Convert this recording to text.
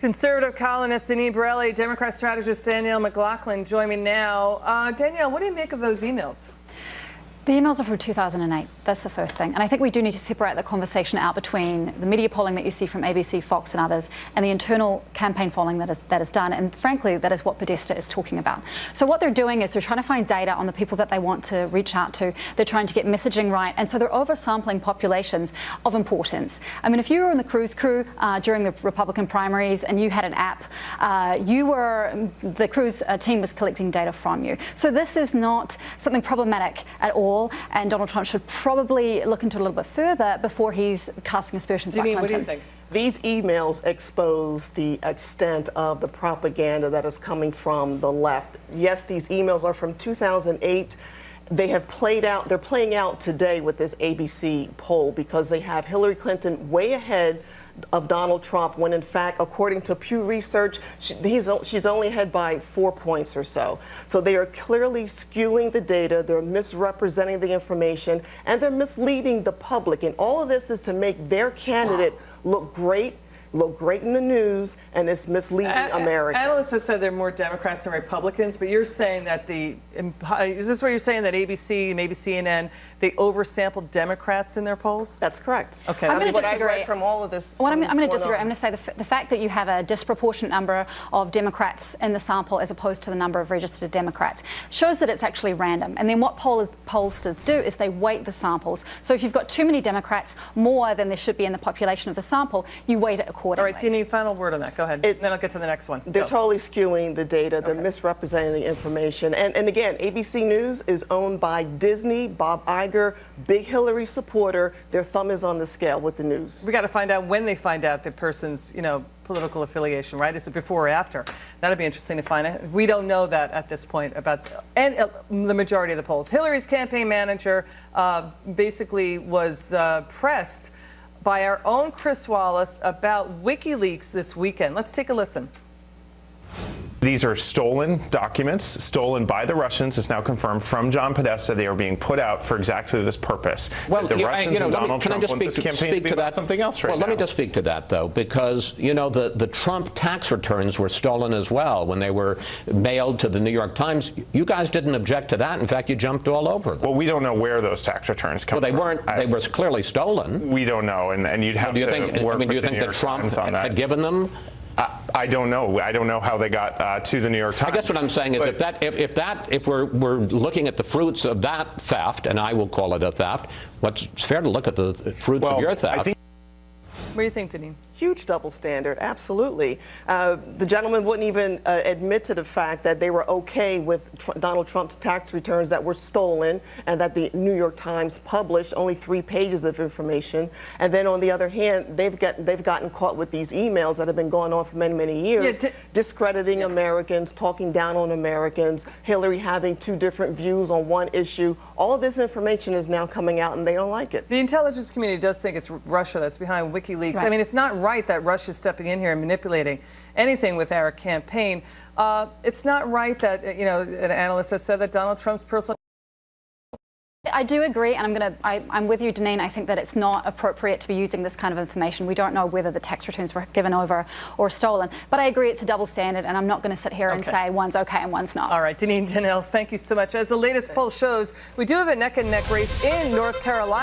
Conservative columnist Denise Borelli, Democrat strategist Danielle McLaughlin join me now. Danielle, what do you make of those emails? The emails are from 2008. That's the first thing. And I think we do need to separate the conversation out between the media polling that you see from ABC, Fox and others, and the internal campaign polling that is done. And frankly, that is what Podesta is talking about. So what they're doing is they're trying to find data on the people that they want to reach out to. They're trying to get messaging right. And so they're oversampling populations of importance. I mean, if you were in the cruise crew during the Republican primaries and you had an app, the cruise team was collecting data from you. So this is not something problematic at all. And Donald Trump should probably look into it a little bit further before he's casting aspersions about Clinton. What do you think? These emails expose the extent of the propaganda that is coming from the left. Yes, these emails are from 2008. They have played out, they're playing out today with this ABC poll because they have Hillary Clinton way ahead of Donald Trump when in fact, according to Pew Research, she's only ahead by 4 points or so. So they are clearly skewing the data, they're misrepresenting the information, and they're misleading the public. And all of this is to make their candidate look great in the news, and it's misleading Americans. Analysts have said there are more Democrats than Republicans, but you're saying that is this what you're saying, that ABC, maybe CNN, they oversampled Democrats in their polls? That's correct. Okay. I'm That's what I read from all of this. Well, I'm going to disagree. I'm going to say the fact that you have a disproportionate number of Democrats in the sample as opposed to the number of registered Democrats shows that it's actually random. And then what pollsters do is they weight the samples. So if you've got too many Democrats, more than there should be in the population of the sample, you weight it accordingly. All right, Dini, final word on that. Go ahead. Then I'll get to the next one. They're totally skewing the data. They're misrepresenting the information. And again, ABC News is owned by Disney, Bob Iger, big Hillary supporter. Their thumb is on the scale with the news. We got to find out when they find out the person's, political affiliation, right? Is it before or after? That'd be interesting to find out. We don't know that at this point about the majority of the polls. Hillary's campaign manager basically was pressed by our own Chris Wallace about WikiLeaks this weekend. Let's take a listen. These are stolen documents, stolen by the Russians. It's now confirmed from John Podesta. They are being put out for exactly this purpose. Well, the Russians and Donald Trump want this campaign to be about something else right now. Well, let me just speak to that, though, because, the Trump tax returns were stolen as well when they were mailed to the New York Times. You guys didn't object to that. In fact, you jumped all over them. Well, we don't know where those tax returns come from. Well, they were clearly stolen. We don't know, and you'd have to work with the New York Times on that. Do you think that Trump had given them? I don't know. I don't know how they got to the New York Times. I guess what I'm saying is if we're looking at the fruits of that theft, and I will call it a theft, it's fair to look at the fruits of your theft. What do you think, Denise? Huge double standard, absolutely. The gentleman wouldn't even admit to the fact that they were okay with Donald Trump's tax returns that were stolen and that the New York Times published only 3 pages of information. And then on the other hand, they've gotten caught with these emails that have been going on for many, many years, discrediting Americans, talking down on Americans, Hillary having 2 different views on one issue. All of this information is now coming out and they don't like it. The intelligence community does think it's Russia that's behind WikiLeaks. Right. I mean, it's not right that Russia's stepping in here and manipulating anything with our campaign. It's not right that, analysts have said that Donald Trump's personal... I do agree, and I'm with you, Deneen. I think that it's not appropriate to be using this kind of information. We don't know whether the tax returns were given over or stolen. But I agree it's a double standard, and I'm not going to sit here and say one's okay and one's not. All right, Danielle, thank you so much. As the latest poll shows, we do have a neck-and-neck race in North Carolina.